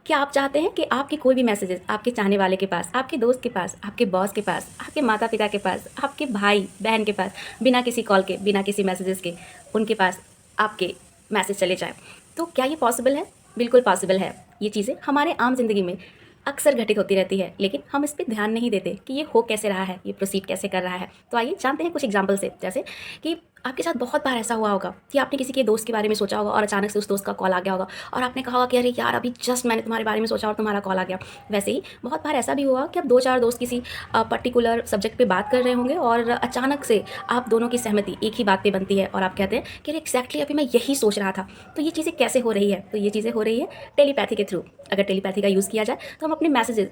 क्या आप चाहते हैं कि आपके कोई भी मैसेजेस आपके चाहने वाले के पास, आपके दोस्त के पास, आपके बॉस के पास, आपके माता पिता के पास, आपके भाई बहन के पास, बिना किसी कॉल के, बिना किसी मैसेजेस के उनके पास आपके मैसेज चले जाएँ? तो क्या ये पॉसिबल है? बिल्कुल पॉसिबल है। ये चीज़ें हमारे आम ज़िंदगी में अक्सर घटित होती रहती है, लेकिन हम इस पे ध्यान नहीं देते कि ये हो कैसे रहा है, ये प्रोसीड कैसे कर रहा है। तो आइए जानते हैं कुछ एग्जांपल से। जैसे कि आपके साथ बहुत बार ऐसा हुआ होगा कि आपने किसी के दोस्त के बारे में सोचा होगा और अचानक से उस दोस्त का कॉल आ गया होगा और आपने कहा होगा कि अरे यार, अभी जस्ट मैंने तुम्हारे बारे में सोचा और तुम्हारा कॉल आ गया। वैसे ही बहुत बार ऐसा भी हुआ कि आप 2-4 दोस्त किसी पर्टिकुलर सब्जेक्ट पे बात कर रहे होंगे और अचानक से आप दोनों की सहमति एक ही बात पे बनती है और आप कहते हैं कि अरे एग्जैक्टली अभी मैं यही सोच रहा था। तो ये चीज़ें कैसे हो रही है? तो ये चीज़ें हो रही है टेलीपैथी के थ्रू। अगर टेलीपैथी का यूज़ किया जाए तो हम अपने मैसेजेस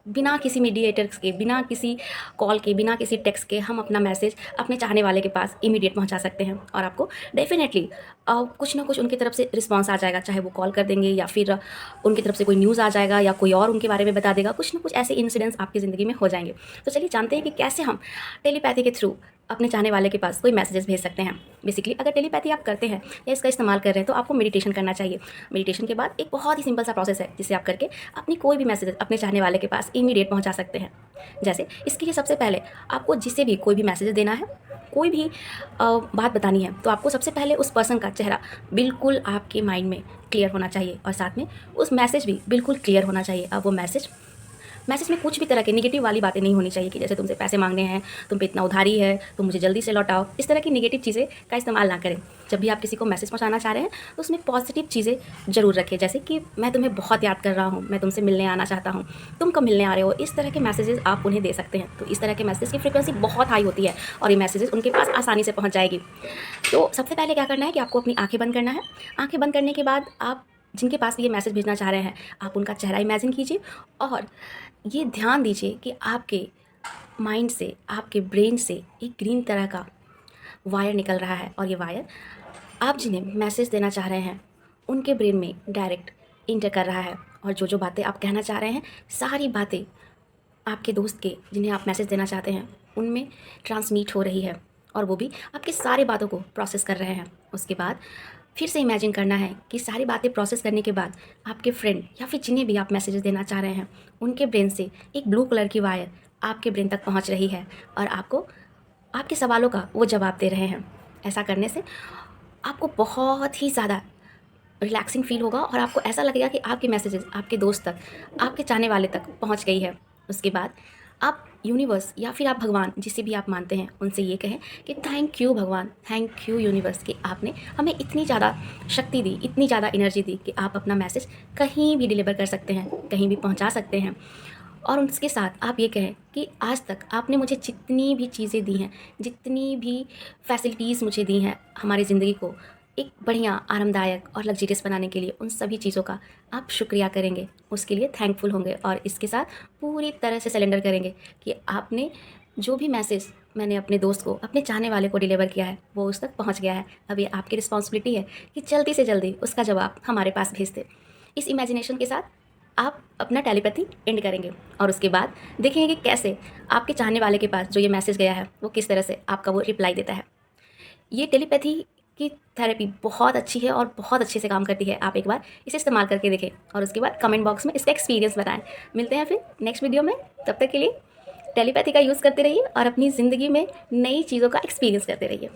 बिना किसी मीडिएटर्स के, बिना किसी कॉल के, बिना किसी टेक्स्ट के हम अपना मैसेज अपने चाहने वाले के पास इमीडिएट पहुंचा सकते हैं और आपको डेफिनेटली कुछ ना कुछ उनकी तरफ से रिस्पांस आ जाएगा। चाहे वो कॉल कर देंगे या फिर उनकी तरफ से कोई न्यूज़ आ जाएगा या कोई और उनके बारे में बता देगा। कुछ ना कुछ ऐसे इंसिडेंट्स आपकी ज़िंदगी में हो जाएंगे। तो चलिए जानते हैं कि कैसे हम टेलीपैथी के थ्रू अपने चाहने वाले के पास कोई मैसेजेस भेज सकते हैं। बेसिकली अगर टेलीपैथी आप करते हैं या इसका इस्तेमाल कर रहे हैं तो आपको मेडिटेशन करना चाहिए। मेडिटेशन के बाद एक बहुत ही सिंपल सा प्रोसेस है जिसे आप करके अपनी कोई भी मैसेज अपने चाहने वाले के पास इमीडिएट पहुंचा सकते हैं। जैसे इसके लिए सबसे पहले आपको जिसे भी कोई भी मैसेज देना है, कोई भी बात बतानी है, तो आपको सबसे पहले उस पर्सन का चेहरा बिल्कुल आपके माइंड में क्लियर होना चाहिए और साथ में उस मैसेज भी बिल्कुल क्लियर होना चाहिए। अब वो मैसेज में कुछ भी तरह के नेगेटिव वाली बातें नहीं होनी चाहिए कि जैसे तुमसे पैसे मांगने हैं, तुम पे इतना उधारी है, तुम मुझे जल्दी से लौटाओ। इस तरह की नेगेटिव चीज़ें का इस्तेमाल ना करें। जब भी आप किसी को मैसेज पहुंचाना चाह रहे हैं तो उसमें पॉजिटिव चीज़ें ज़रूर रखें, जैसे कि मैं तुम्हें बहुत याद कर रहा हूँ, मैं तुमसे मिलने आना चाहता हूँ, तुम कब मिलने आ रहे हो। इस तरह के मैसेजेस आप उन्हें दे सकते हैं। तो इस तरह के मैसेज की फ्रिक्वेंसी बहुत हाई होती है और ये मैसेजेस उनके पास आसानी से पहुँच जाएगी। तो सबसे पहले क्या करना है कि आपको अपनी आँखें बंद करना है। आँखें बंद करने के बाद आप जिनके पास ये मैसेज भेजना चाह रहे हैं, आप उनका चेहरा इमेजिन कीजिए और ये ध्यान दीजिए कि आपके माइंड से, आपके ब्रेन से एक ग्रीन तरह का वायर निकल रहा है और ये वायर आप जिन्हें मैसेज देना चाह रहे हैं उनके ब्रेन में डायरेक्ट इंटर कर रहा है और जो बातें आप कहना चाह रहे हैं, सारी बातें आपके दोस्त के जिन्हें आप मैसेज देना चाहते हैं उनमें ट्रांसमिट हो रही है और वो भी आपकी सारी बातों को प्रोसेस कर रहे हैं। उसके बाद फिर से इमेजिन करना है कि सारी बातें प्रोसेस करने के बाद आपके फ्रेंड या फिर जिन्हें भी आप मैसेजेस देना चाह रहे हैं उनके ब्रेन से एक ब्लू कलर की वायर आपके ब्रेन तक पहुंच रही है और आपको आपके सवालों का वो जवाब दे रहे हैं। ऐसा करने से आपको बहुत ही ज़्यादा रिलैक्सिंग फील होगा और आपको ऐसा लगेगा कि आपके मैसेजेस आपके दोस्त तक, आपके चाहने वाले तक पहुंच गई है। उसके बाद आप यूनिवर्स या फिर आप भगवान जिसे भी आप मानते हैं उनसे ये कहें कि थैंक यू भगवान, थैंक यू यूनिवर्स कि आपने हमें इतनी ज़्यादा शक्ति दी, इतनी ज़्यादा एनर्जी दी कि आप अपना मैसेज कहीं भी डिलीवर कर सकते हैं, कहीं भी पहुंचा सकते हैं। और उसके साथ आप ये कहें कि आज तक आपने मुझे जितनी भी चीज़ें दी हैं, जितनी भी फैसिलिटीज़ मुझे दी हैं हमारी ज़िंदगी को एक बढ़िया, आरामदायक और लग्जरियस बनाने के लिए, उन सभी चीज़ों का आप शुक्रिया करेंगे, उसके लिए थैंकफुल होंगे और इसके साथ पूरी तरह से सरेंडर करेंगे कि आपने जो भी मैसेज मैंने अपने दोस्त को, अपने चाहने वाले को डिलीवर किया है वो उस तक पहुंच गया है। अब ये आपकी रिस्पॉन्सिबिलिटी है कि जल्दी से जल्दी उसका जवाब हमारे पास भेज दें। इस इमेजिनेशन के साथ आप अपना टेलीपैथी एंड करेंगे और उसके बाद देखेंगे कि कैसे आपके चाहने वाले के पास जो ये मैसेज गया है वो किस तरह से आपका वो रिप्लाई देता है। ये टेलीपैथी की थेरेपी बहुत अच्छी है और बहुत अच्छे से काम करती है। आप एक बार इसे इस्तेमाल करके देखें और उसके बाद कमेंट बॉक्स में इसका एक्सपीरियंस बताएं। मिलते हैं फिर नेक्स्ट वीडियो में। तब तक के लिए टेलीपैथी का यूज़ करते रहिए और अपनी ज़िंदगी में नई चीज़ों का एक्सपीरियंस करते रहिए।